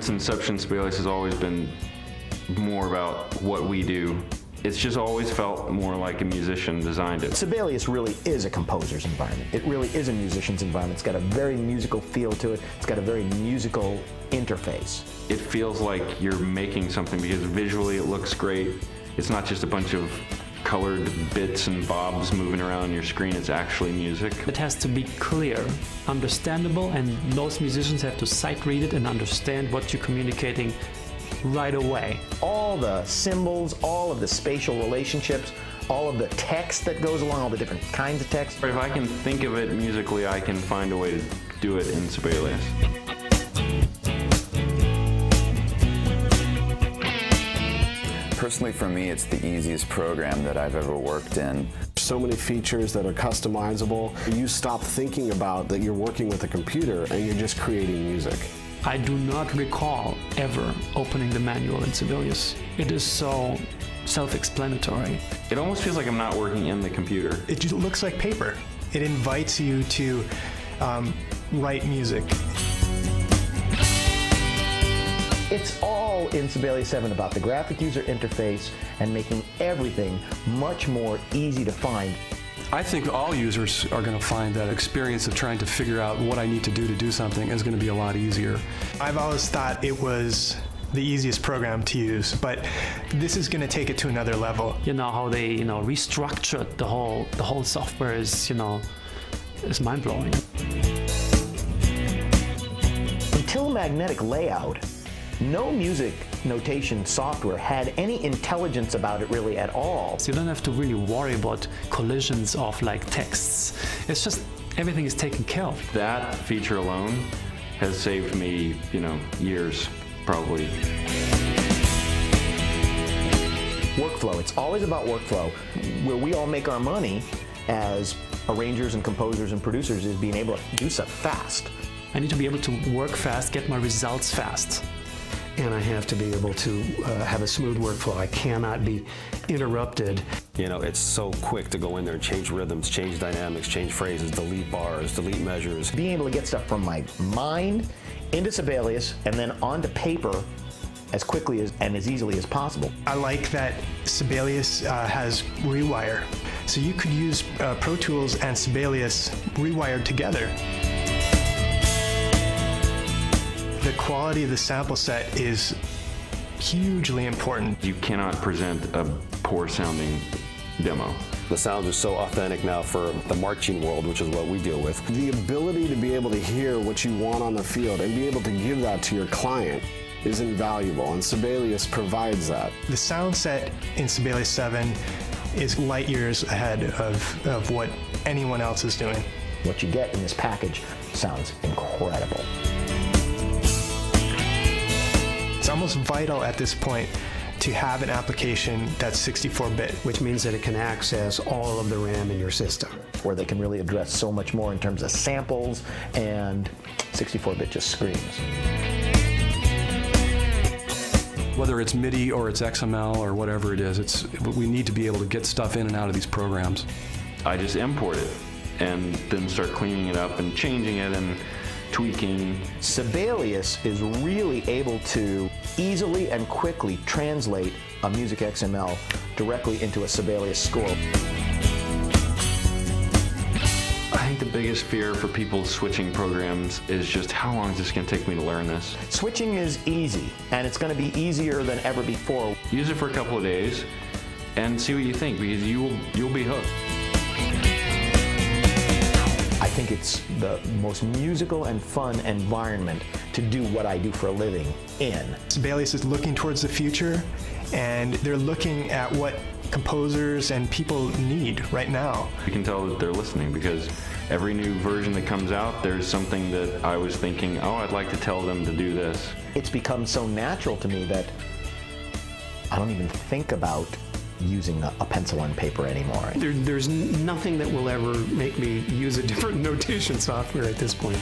its inception, Sibelius has always been more about what we do. It's just always felt more like a musician designed it. Sibelius really is a composer's environment. It really is a musician's environment. It's got a very musical feel to it. It's got a very musical interface. It feels like you're making something because visually it looks great. It's not just a bunch of colored bits and bobs moving around on your screen. It's actually music. It has to be clear, understandable, and most musicians have to sight read it and understand what you're communicating right away. All the symbols, all of the spatial relationships, all of the text that goes along, all the different kinds of text. If I can think of it musically, I can find a way to do it in Sibelius. Personally, for me, it's the easiest program that I've ever worked in. So many features that are customizable. You stop thinking about that you're working with a computer and you're just creating music. I do not recall ever opening the manual in Sibelius. It is so self-explanatory. It almost feels like I'm not working in the computer. It just looks like paper. It invites you to write music. It's all in Sibelius 7 about the graphic user interface and making everything much more easy to find. I think all users are going to find that experience of trying to figure out what I need to do something is going to be a lot easier. I've always thought it was the easiest program to use, but this is going to take it to another level. You know how they, restructured the whole software is, is mind-blowing. Until magnetic layout, no music notation software had any intelligence about it really at all. So you don't have to really worry about collisions of texts. It's just everything is taken care of. That feature alone has saved me, years, probably. Workflow. It's always about workflow. Where we all make our money as arrangers and composers and producers is being able to do stuff fast. I need to be able to work fast, get my results fast. And I have to be able to have a smooth workflow. I cannot be interrupted. It's so quick to go in there and change rhythms, change dynamics, change phrases, delete bars, delete measures. Being able to get stuff from my mind into Sibelius and then onto paper as quickly and as easily as possible. I like that Sibelius has Rewire. So you could use Pro Tools and Sibelius rewired together. The quality of the sample set is hugely important. You cannot present a poor sounding demo. The sounds are so authentic now for the marching world, which is what we deal with. The ability to be able to hear what you want on the field and be able to give that to your client is invaluable, and Sibelius provides that. The sound set in Sibelius 7 is light years ahead of what anyone else is doing. What you get in this package sounds incredible. It's almost vital at this point to have an application that's 64-bit. Which means that it can access all of the RAM in your system. Where they can really address so much more in terms of samples, and 64-bit just screams. Whether it's MIDI or it's XML or whatever it is, we need to be able to get stuff in and out of these programs. I just import it and then start cleaning it up and changing it and tweaking. Sibelius is really able to easily and quickly translate a music XML directly into a Sibelius score. I think the biggest fear for people switching programs is just how long is this going to take me to learn this? Switching is easy, and it's going to be easier than ever before. Use it for a couple of days and see what you think, because you'll be hooked. I think it's the most musical and fun environment to do what I do for a living in. Sibelius is looking towards the future, and they're looking at what composers and people need right now. You can tell that they're listening, because every new version that comes out, there's something that I was thinking, oh, I'd like to tell them to do this. It's become so natural to me that I don't even think about using a pencil and paper anymore. There's nothing that will ever make me use a different notation software at this point.